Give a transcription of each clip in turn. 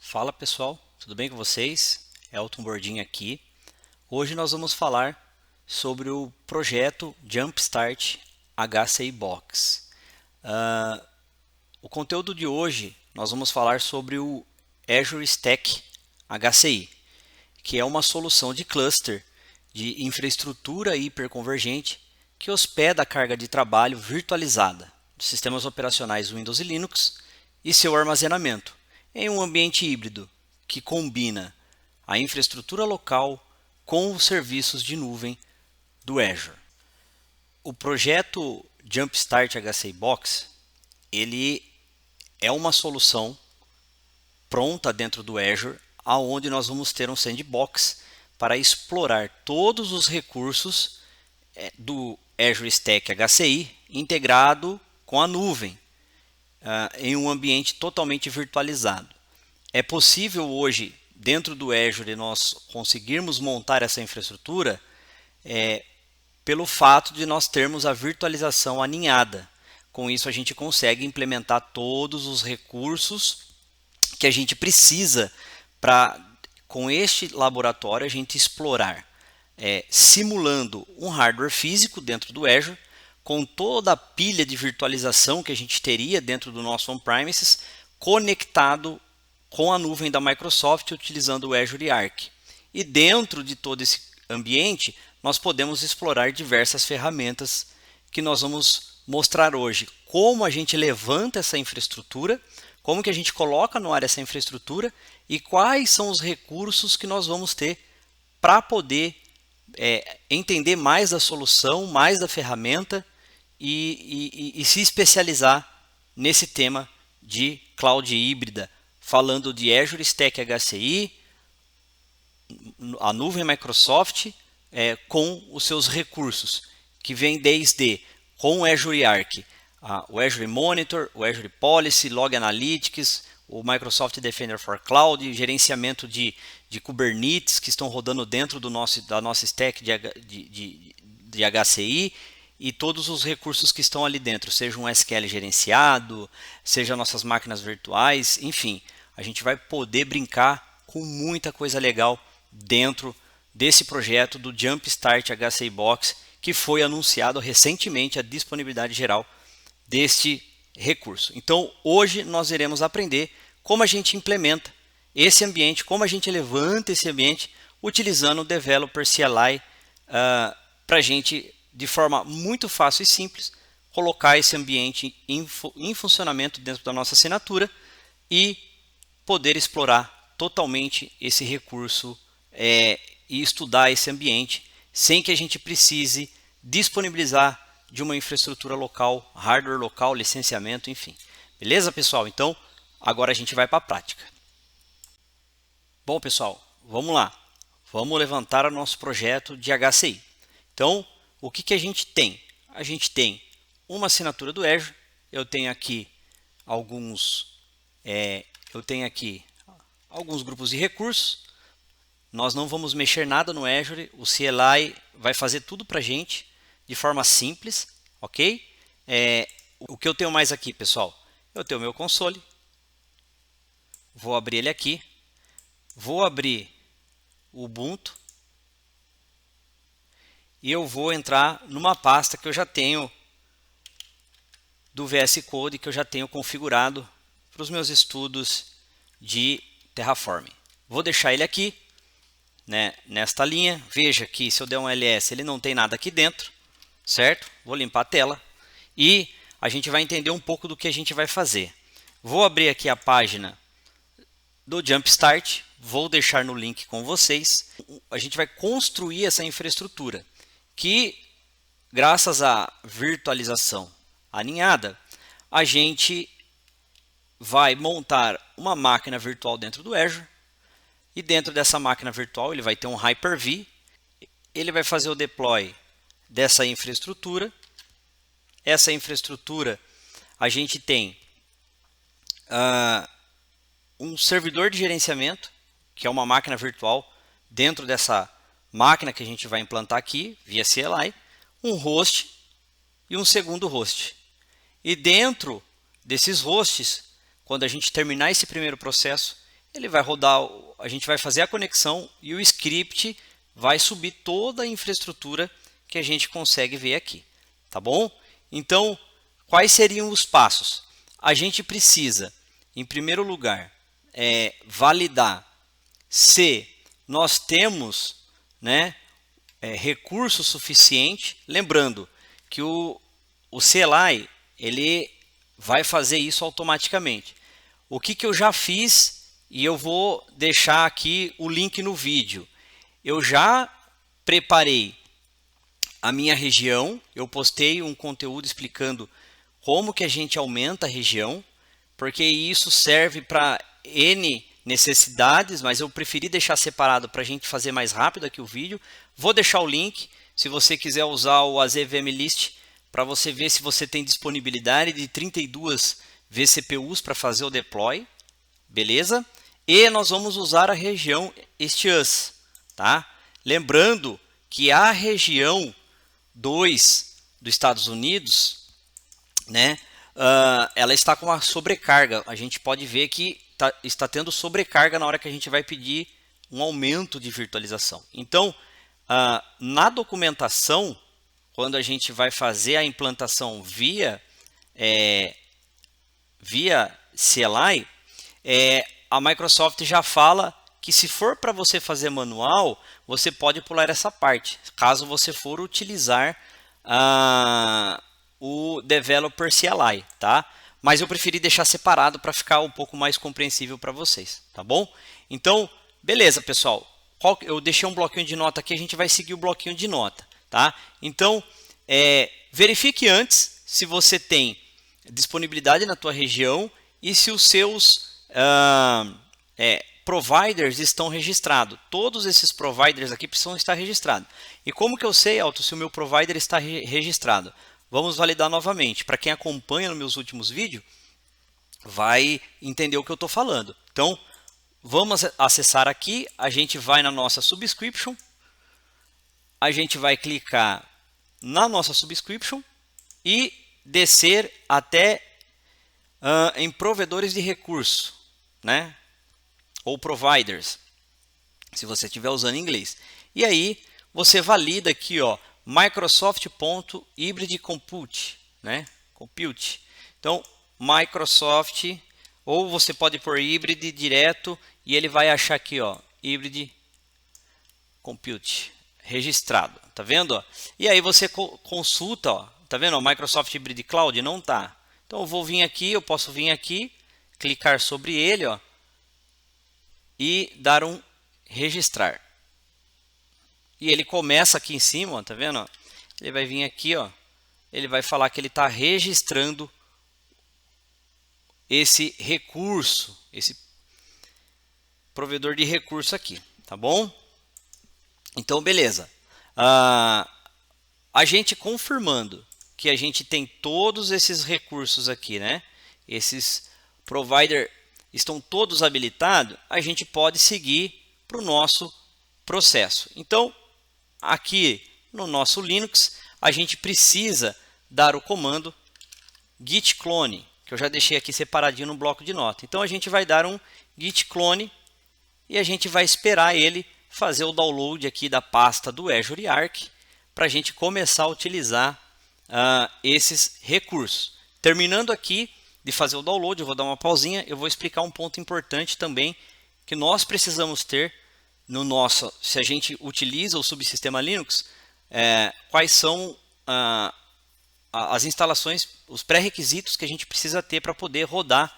Fala pessoal, tudo bem com vocês? Elton Bordin aqui. Hoje nós vamos falar sobre o projeto Jumpstart HCI Box. O conteúdo de hoje nós vamos falar sobre o Azure Stack HCI, que é uma solução de cluster de infraestrutura hiperconvergente que hospeda a carga de trabalho virtualizada de sistemas operacionais Windows e Linux e seu armazenamento em um ambiente híbrido que combina a infraestrutura local com os serviços de nuvem do Azure. O projeto Jumpstart HCI Box, ele é uma solução pronta dentro do Azure, aonde nós vamos ter um sandbox para explorar todos os recursos do Azure Stack HCI integrado com a nuvem, em um ambiente totalmente virtualizado. É possível hoje, dentro do Azure, nós conseguirmos montar essa infraestrutura pelo fato de nós termos a virtualização aninhada. Com isso, a gente consegue implementar todos os recursos que a gente precisa para, com este laboratório, a gente explorar, simulando um hardware físico dentro do Azure, com toda a pilha de virtualização que a gente teria dentro do nosso on-premises, conectado com a nuvem da Microsoft, utilizando o Azure Arc. E dentro de todo esse ambiente, nós podemos explorar diversas ferramentas que nós vamos mostrar hoje. Como a gente levanta essa infraestrutura, como que a gente coloca no ar essa infraestrutura e quais são os recursos que nós vamos ter para poder entender mais da solução, mais da ferramenta e se especializar nesse tema de cloud híbrida, falando de Azure Stack HCI, a nuvem Microsoft com os seus recursos, que vem desde com o Azure Arc, o Azure Monitor, o Azure Policy, Log Analytics, o Microsoft Defender for Cloud, gerenciamento de Kubernetes que estão rodando dentro da nossa stack de HCI e todos os recursos que estão ali dentro, seja um SQL gerenciado, seja nossas máquinas virtuais, enfim, a gente vai poder brincar com muita coisa legal dentro desse projeto do Jumpstart HCI Box, que foi anunciado recentemente a disponibilidade geral deste recurso. Então, hoje nós iremos aprender como a gente implementa esse ambiente, como a gente levanta esse ambiente utilizando o Developer CLI para a gente, de forma muito fácil e simples, colocar esse ambiente em funcionamento dentro da nossa assinatura e poder explorar totalmente esse recurso e estudar esse ambiente sem que a gente precise disponibilizar de uma infraestrutura local, hardware local, licenciamento, enfim. Beleza, pessoal? Então, agora a gente vai para a prática. Bom, pessoal, vamos lá. Vamos levantar o nosso projeto de HCI. Então, o que a gente tem? A gente tem uma assinatura do Azure. Eu tenho aqui alguns grupos de recursos. Nós não vamos mexer nada no Azure. O CLI vai fazer tudo para a gente de forma simples, ok? O que eu tenho mais aqui, pessoal? Eu tenho o meu console. Vou abrir ele aqui. Vou abrir o Ubuntu. E eu vou entrar numa pasta que eu já tenho do VS Code, que eu já tenho configurado para os meus estudos de Terraforming. Vou deixar ele aqui, né, nesta linha. Veja que se eu der um ls, ele não tem nada aqui dentro, certo? Vou limpar a tela e a gente vai entender um pouco do que a gente vai fazer. Vou abrir aqui a página do Jumpstart, vou deixar no link com vocês. A gente vai construir essa infraestrutura que, graças à virtualização aninhada, a gente vai montar uma máquina virtual dentro do Azure e dentro dessa máquina virtual ele vai ter um Hyper-V, ele vai fazer o deploy dessa infraestrutura. Essa infraestrutura a gente tem um servidor de gerenciamento, que é uma máquina virtual dentro dessa máquina que a gente vai implantar aqui via CLI, um host e um segundo host. E dentro desses hosts, quando a gente terminar esse primeiro processo, ele vai rodar, a gente vai fazer a conexão e o script vai subir toda a infraestrutura que a gente consegue ver aqui, tá bom? Então, quais seriam os passos? A gente precisa, em primeiro lugar, validar se nós temos, né, recurso suficiente. Lembrando que o CLI ele vai fazer isso automaticamente. O que eu já fiz, e eu vou deixar aqui o link no vídeo. Eu já preparei a minha região, eu postei um conteúdo explicando como que a gente aumenta a região, porque isso serve para N necessidades, mas eu preferi deixar separado para a gente fazer mais rápido aqui o vídeo. Vou deixar o link, se você quiser usar o AZVM List, para você ver se você tem disponibilidade de 32 vCPUs para fazer o deploy, beleza? E nós vamos usar a região STUS, tá? Lembrando que a região 2 dos Estados Unidos, né, ela está com uma sobrecarga. A gente pode ver que está tendo sobrecarga na hora que a gente vai pedir um aumento de virtualização. Então, na documentação, quando a gente vai fazer a implantação via CLI, a Microsoft já fala que se for para você fazer manual, você pode pular essa parte, caso você for utilizar o Developer CLI, tá? Mas eu preferi deixar separado para ficar um pouco mais compreensível para vocês, tá bom? Então, beleza, pessoal. Eu deixei um bloquinho de nota aqui, a gente vai seguir o bloquinho de nota, tá? Então, verifique antes se você tem disponibilidade na tua região e se os seus providers estão registrados. Todos esses providers aqui precisam estar registrados. E como que eu sei, Alto, se o meu provider está registrado? Vamos validar novamente. Para quem acompanha nos meus últimos vídeos, vai entender o que eu estou falando. Então, vamos acessar aqui. A gente vai na nossa subscription. A gente vai clicar na nossa subscription e descer até em provedores de recurso, né? Ou providers, se você estiver usando em inglês. E aí, você valida aqui, ó, Microsoft.hybrid compute, né? Compute. Então, Microsoft, ou você pode pôr hybrid direto e ele vai achar aqui, ó, hybrid compute registrado, tá vendo? Ó? E aí você consulta, ó, tá vendo? Ó, Microsoft Hybrid Cloud não tá. Então eu vou vir aqui, eu posso vir aqui, clicar sobre ele, ó, e dar um registrar. E ele começa aqui em cima, ó, tá vendo? Ó? Ele vai vir aqui, ó, ele vai falar que ele está registrando esse recurso, esse provedor de recurso aqui, tá bom? Então, beleza. A gente confirmando que a gente tem todos esses recursos aqui, né? Esses providers estão todos habilitados, a gente pode seguir para o nosso processo. Então, aqui no nosso Linux, a gente precisa dar o comando git clone, que eu já deixei aqui separadinho no bloco de nota. Então, a gente vai dar um git clone e a gente vai esperar ele fazer o download aqui da pasta do Azure Arc para a gente começar a utilizar esses recursos. Terminando aqui de fazer o download, eu vou dar uma pausinha, eu vou explicar um ponto importante também que nós precisamos ter no nosso, se a gente utiliza o subsistema Linux, quais são as instalações, os pré-requisitos que a gente precisa ter para poder rodar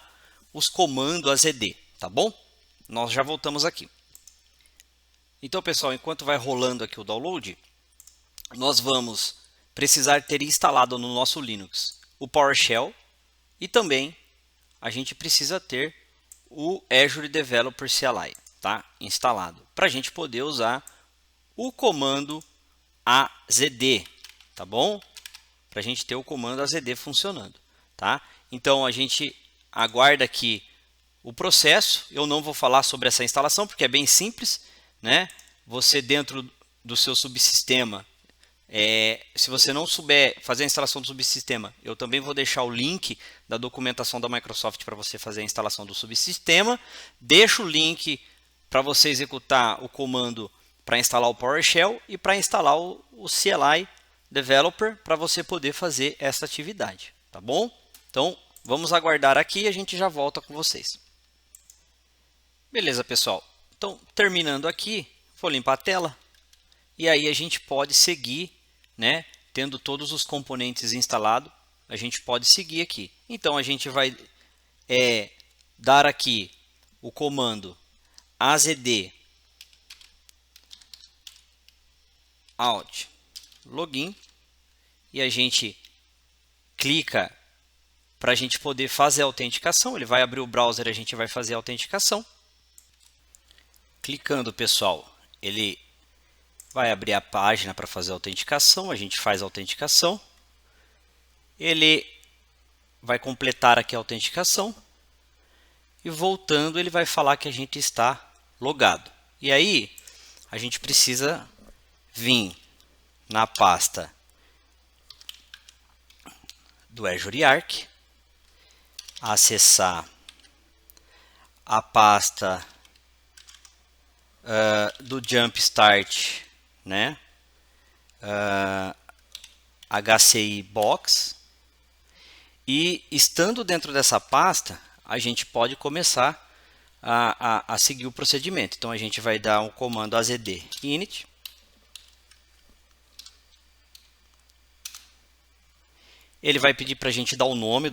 os comandos AZD, tá bom? Nós já voltamos aqui. Então, pessoal, enquanto vai rolando aqui o download, nós vamos precisar ter instalado no nosso Linux o PowerShell e também a gente precisa ter o Azure Developer CLI, tá? Instalado, para a gente poder usar o comando AZD, tá bom? Para a gente ter o comando AZD funcionando, tá? Então, a gente aguarda aqui o processo. Eu não vou falar sobre essa instalação porque é bem simples, né? Você dentro do seu subsistema Se você não souber fazer a instalação do subsistema, eu também vou deixar o link da documentação da Microsoft para você fazer a instalação do subsistema. Deixo o link para você executar o comando para instalar o PowerShell e para instalar o CLI Developer para você poder fazer essa atividade, tá bom? Então, vamos aguardar aqui e a gente já volta com vocês. Beleza, pessoal. Então, terminando aqui, vou limpar a tela e aí a gente pode seguir, né? Tendo todos os componentes instalados, a gente pode seguir aqui. Então, a gente vai dar aqui o comando azd out login e a gente clica para a gente poder fazer a autenticação. Ele vai abrir o browser, a gente vai fazer a autenticação. Clicando, pessoal, ele vai abrir a página para fazer a autenticação. A gente faz a autenticação. Ele vai completar aqui a autenticação. E voltando, ele vai falar que a gente está logado. E aí, a gente precisa vir na pasta do Azure Arc, acessar a pasta do Jumpstart, né? HCI Box, e estando dentro dessa pasta, a gente pode começar a seguir o procedimento. Então a gente vai dar um comando azd init. Ele vai pedir para a gente dar o nome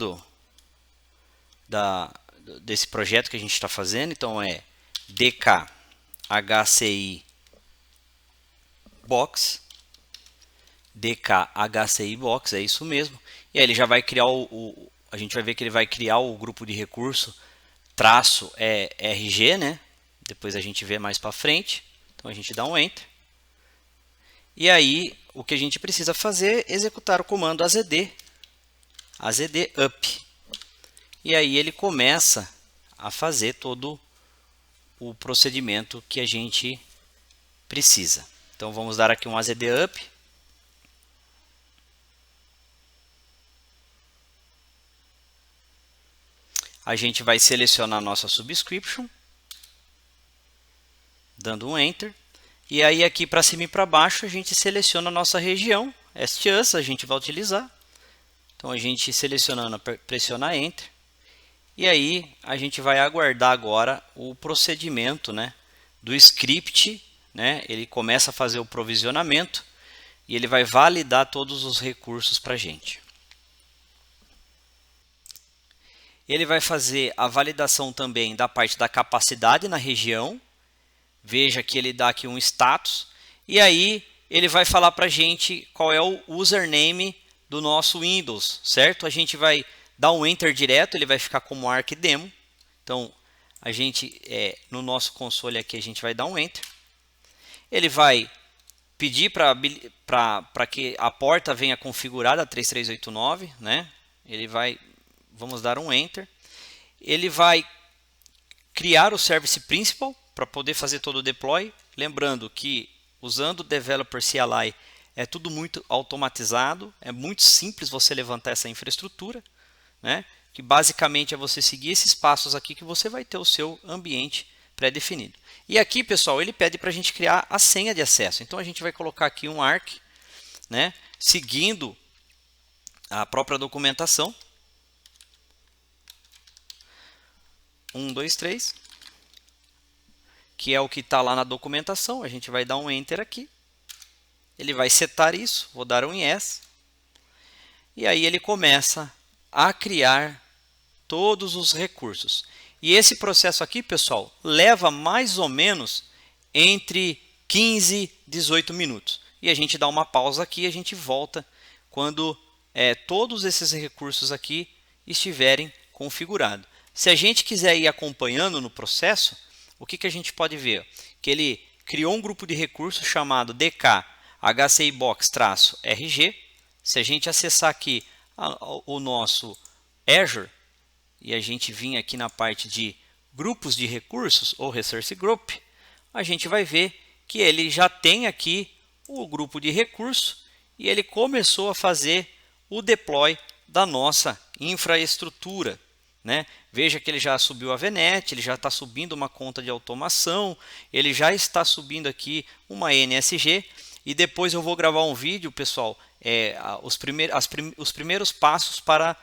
desse projeto que a gente está fazendo. Então é DKHCI Box. DKHCI Box, é isso mesmo. E aí ele já vai criar a gente vai ver que ele vai criar o grupo de recurso -RG, né? Depois a gente vê mais para frente. Então a gente dá um Enter. E aí o que a gente precisa fazer é executar o comando azd up. E aí ele começa a fazer todo o procedimento que a gente precisa. Então vamos dar aqui um azd up. A gente vai selecionar a nossa subscription, dando um Enter. E aí aqui para cima e para baixo a gente seleciona a nossa região, STUS, a gente vai utilizar. Então a gente selecionando, pressiona Enter. E aí a gente vai aguardar agora o procedimento, né, do script, né? Ele começa a fazer o provisionamento e ele vai validar todos os recursos para a gente. Ele vai fazer a validação também da parte da capacidade na região. Veja que ele dá aqui um status. E aí ele vai falar para a gente qual é o username do nosso Windows, certo? A gente vai dar um Enter direto, ele vai ficar como ArcDemo. Então, a gente, no nosso console aqui, a gente vai dar um Enter. Ele vai pedir para que a porta venha configurada 3389, né? Vamos dar um Enter. Ele vai criar o Service Principal para poder fazer todo o deploy. Lembrando que usando o Developer CLI é tudo muito automatizado. É muito simples você levantar essa infraestrutura, né? Que basicamente é você seguir esses passos aqui que você vai ter o seu ambiente pré-definido. E aqui, pessoal, ele pede para a gente criar a senha de acesso. Então a gente vai colocar aqui um ARC, né? Seguindo a própria documentação. 1, 2, 3, que é o que está lá na documentação. A gente vai dar um Enter aqui. Ele vai setar isso. Vou dar um Yes. E aí ele começa a criar todos os recursos. E esse processo aqui, pessoal, leva mais ou menos entre 15 e 18 minutos. E a gente dá uma pausa aqui e a gente volta quando todos esses recursos aqui estiverem configurados. Se a gente quiser ir acompanhando no processo, o que a gente pode ver? Que ele criou um grupo de recursos chamado DKHCI Box-RG. Se a gente acessar aqui o nosso Azure e a gente vir aqui na parte de grupos de recursos ou Resource Group, a gente vai ver que ele já tem aqui o grupo de recursos e ele começou a fazer o deploy da nossa infraestrutura, né? Veja que ele já subiu a VNet, ele já está subindo uma conta de automação, ele já está subindo aqui uma NSG, e depois eu vou gravar um vídeo, pessoal, os primeiros passos para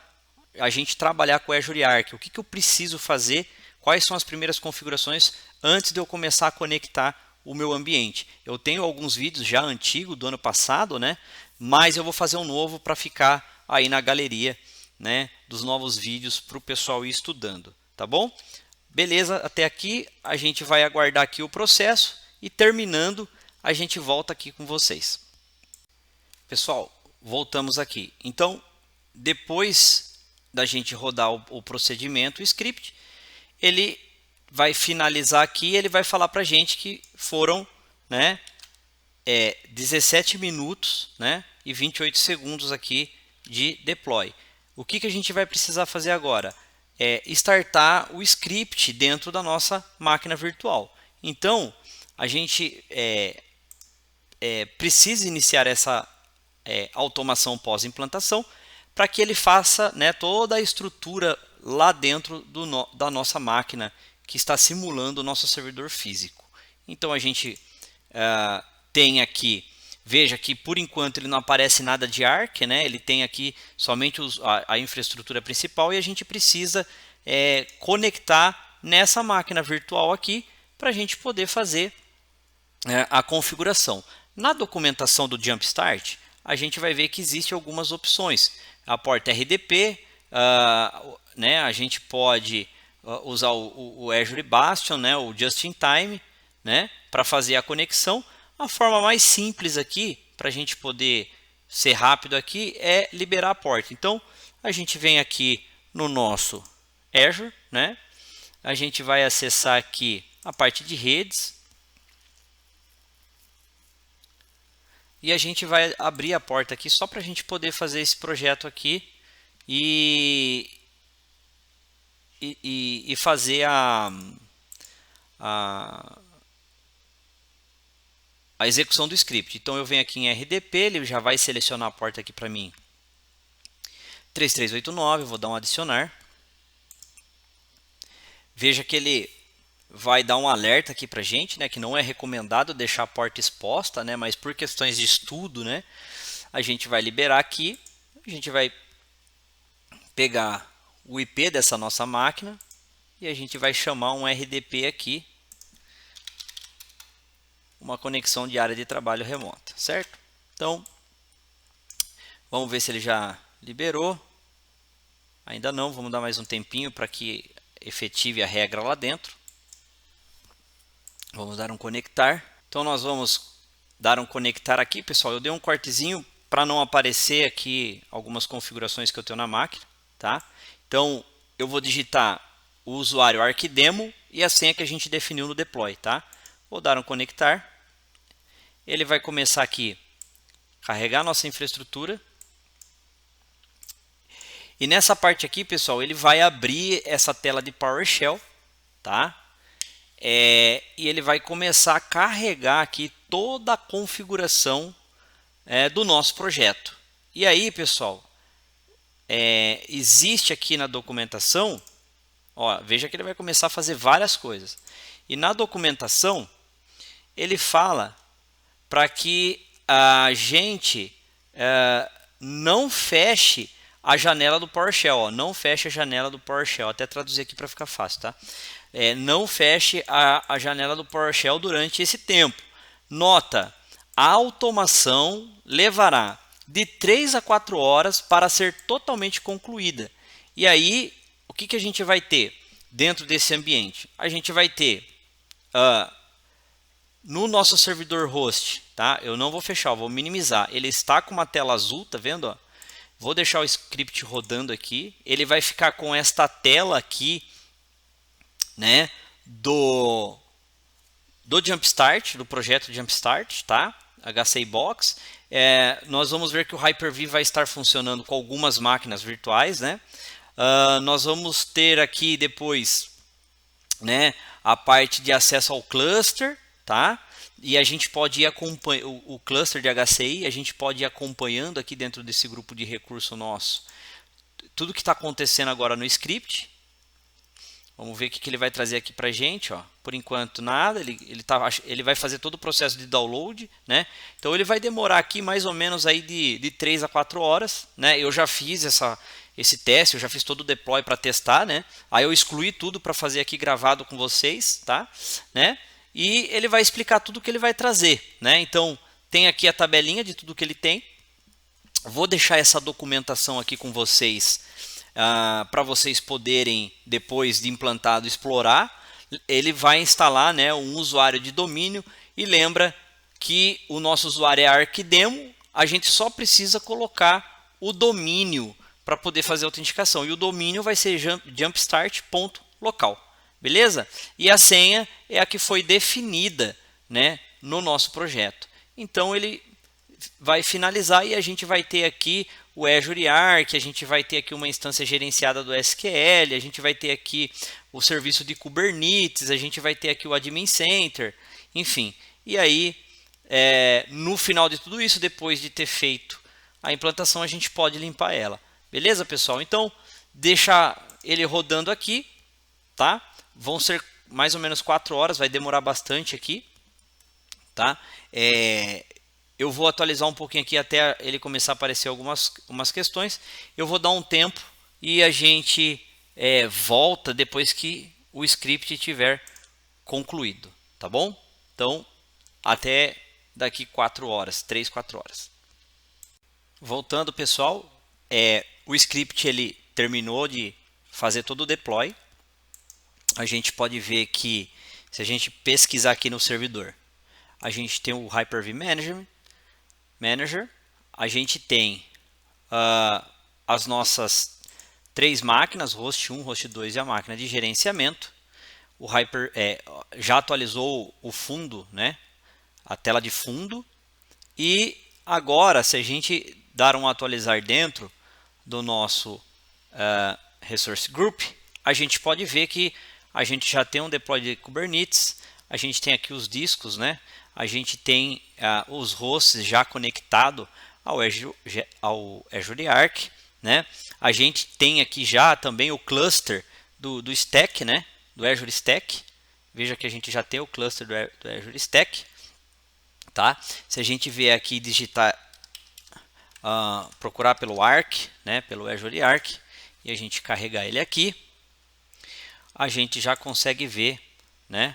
a gente trabalhar com o Azure Arc. O que eu preciso fazer, quais são as primeiras configurações antes de eu começar a conectar o meu ambiente. Eu tenho alguns vídeos já antigos do ano passado, né? Mas eu vou fazer um novo para ficar aí na galeria, né, dos novos vídeos para o pessoal ir estudando, tá bom? Beleza, até aqui a gente vai aguardar aqui o processo e terminando a gente volta aqui com vocês. Pessoal, voltamos aqui. Então, depois da gente rodar o procedimento, o script, ele vai finalizar aqui, ele vai falar para a gente que foram, né, 17 minutos, né, e 28 segundos aqui de deploy. O que a gente vai precisar fazer agora? Startar o script dentro da nossa máquina virtual. Então, a gente precisa iniciar essa automação pós-implantação para que ele faça, né, toda a estrutura lá dentro da nossa máquina que está simulando o nosso servidor físico. Então, a gente tem aqui, veja que por enquanto ele não aparece nada de Arc, né? Ele tem aqui somente a infraestrutura principal e a gente precisa conectar nessa máquina virtual aqui para a gente poder fazer a configuração. Na documentação do Jumpstart, a gente vai ver que existem algumas opções. A porta RDP, né? A gente pode usar o Azure Bastion, né? O Just in Time, né? Para fazer a conexão. A forma mais simples aqui, para a gente poder ser rápido aqui, é liberar a porta. Então, a gente vem aqui no nosso Azure, né? A gente vai acessar aqui a parte de redes. E a gente vai abrir a porta aqui só para a gente poder fazer esse projeto aqui e fazer a execução do script. Então eu venho aqui em RDP, ele já vai selecionar a porta aqui para mim 3389, vou dar um adicionar. Veja que ele vai dar um alerta aqui para a gente, né, que não é recomendado deixar a porta exposta, né, mas por questões de estudo, né, a gente vai liberar aqui, a gente vai pegar o IP dessa nossa máquina e a gente vai chamar um RDP aqui, uma conexão de área de trabalho remota, certo? Então, vamos ver se ele já liberou. Ainda não, vamos dar mais um tempinho para que efetive a regra lá dentro. Vamos dar um conectar. Então, nós vamos dar um conectar aqui, pessoal. Eu dei um cortezinho para não aparecer aqui algumas configurações que eu tenho na máquina, tá? Então, eu vou digitar o usuário ArcDemo e a senha que a gente definiu no deploy, tá? Vou dar um conectar. Ele vai começar aqui a carregar a nossa infraestrutura. E nessa parte aqui, pessoal, ele vai abrir essa tela de PowerShell, tá? E ele vai começar a carregar aqui toda a configuração do nosso projeto. E aí, pessoal, existe aqui na documentação, ó, veja que ele vai começar a fazer várias coisas. E na documentação, ele fala para que a gente não feche a janela do PowerShell. Ó, não feche a janela do PowerShell. Até traduzir aqui para ficar fácil, tá? Não feche a janela do PowerShell durante esse tempo. Nota, a automação levará de 3 a 4 horas para ser totalmente concluída. E aí, o que a gente vai ter dentro desse ambiente? A gente vai ter no nosso servidor host, tá? Eu não vou fechar, eu vou minimizar. Ele está com uma tela azul, tá vendo? Ó? Vou deixar o script rodando aqui. Ele vai ficar com esta tela aqui, né? Do Jumpstart, do projeto Jumpstart, tá? HCI Box. Nós vamos ver que o Hyper-V vai estar funcionando com algumas máquinas virtuais, né? Nós vamos ter aqui depois, né, a parte de acesso ao cluster, tá? E a gente pode ir acompanhando o cluster de HCI, a gente pode ir acompanhando aqui dentro desse grupo de recurso nosso tudo que está acontecendo agora no script. Vamos ver o que ele vai trazer aqui para a gente. Ó. Por enquanto nada, ele vai fazer todo o processo de download, né? Então ele vai demorar aqui mais ou menos aí de 3 a 4 horas. Né? Eu já fiz esse teste, eu já fiz todo o deploy para testar, né? Aí eu excluí tudo para fazer aqui gravado com vocês, tá? Né? E ele vai explicar tudo que ele vai trazer, né? Então tem aqui a tabelinha de tudo que ele tem. Vou deixar essa documentação aqui com vocês para vocês poderem, depois de implantado, explorar. Ele vai instalar, né, um usuário de domínio e lembra que o nosso usuário é ArcDemo, a gente só precisa colocar o domínio para poder fazer a autenticação. E o domínio vai ser jumpstart.local. Beleza? E a senha é a que foi definida, né, no nosso projeto. Então ele vai finalizar e a gente vai ter aqui o Azure Arc, a gente vai ter aqui uma instância gerenciada do SQL, a gente vai ter aqui o serviço de Kubernetes, a gente vai ter aqui o Admin Center, enfim. E aí, no final de tudo isso, depois de ter feito a implantação, a gente pode limpar ela. Beleza, pessoal? Então, deixa ele rodando aqui, tá? Vão ser mais ou menos 4 horas, vai demorar bastante aqui, tá? Eu vou atualizar um pouquinho aqui até ele começar a aparecer algumas questões. Eu vou dar um tempo e a gente volta depois que o script estiver concluído, tá bom? Então, até daqui 4 horas, 3, 4 horas. Voltando, pessoal, o script ele terminou de fazer todo o deploy. A gente pode ver que, se a gente pesquisar aqui no servidor, a gente tem o Hyper-V Manager, a gente tem as nossas 3 máquinas, host 1, host 2 e a máquina de gerenciamento. O Hyper já atualizou o fundo, né? A tela de fundo. E agora, se a gente dar um atualizar dentro do nosso Resource Group, a gente pode ver que a gente já tem um deploy de Kubernetes, a gente tem aqui os discos, né? A gente tem os hosts já conectados ao Azure Arc, né? A gente tem aqui já também o cluster do Stack, né? Do Azure Stack. Veja que a gente já tem o cluster do Azure Stack, tá? Se a gente vier aqui digitar, procurar pelo Arc, né? Pelo Azure Arc, e a gente carregar ele aqui, a gente já consegue ver, né?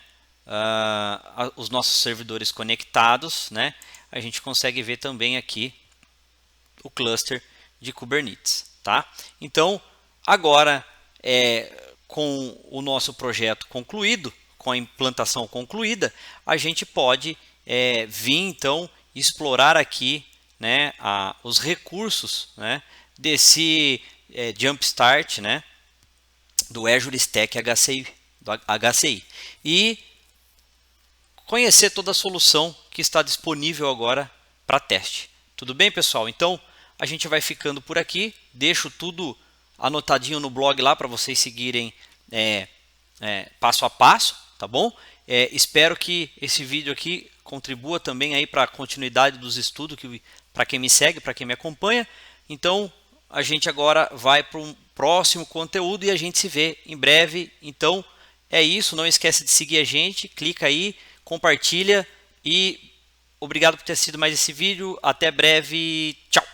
Os nossos servidores conectados, né? A gente consegue ver também aqui o cluster de Kubernetes, tá? Então, agora, com o nosso projeto concluído, com a implantação concluída, a gente pode vir então explorar aqui, né, os recursos, né, desse Jumpstart, né, do Azure Stack HCI, e conhecer toda a solução que está disponível agora para teste. Tudo bem, pessoal? Então, a gente vai ficando por aqui. Deixo tudo anotadinho no blog lá para vocês seguirem passo a passo, tá bom? Espero que esse vídeo aqui contribua também aí para a continuidade dos estudos, para quem me segue, para quem me acompanha. Então, a gente agora vai para um próximo conteúdo e a gente se vê em breve. Então, é isso. Não esquece de seguir a gente, clica aí, compartilha e obrigado por ter assistido mais esse vídeo. Até breve. Tchau!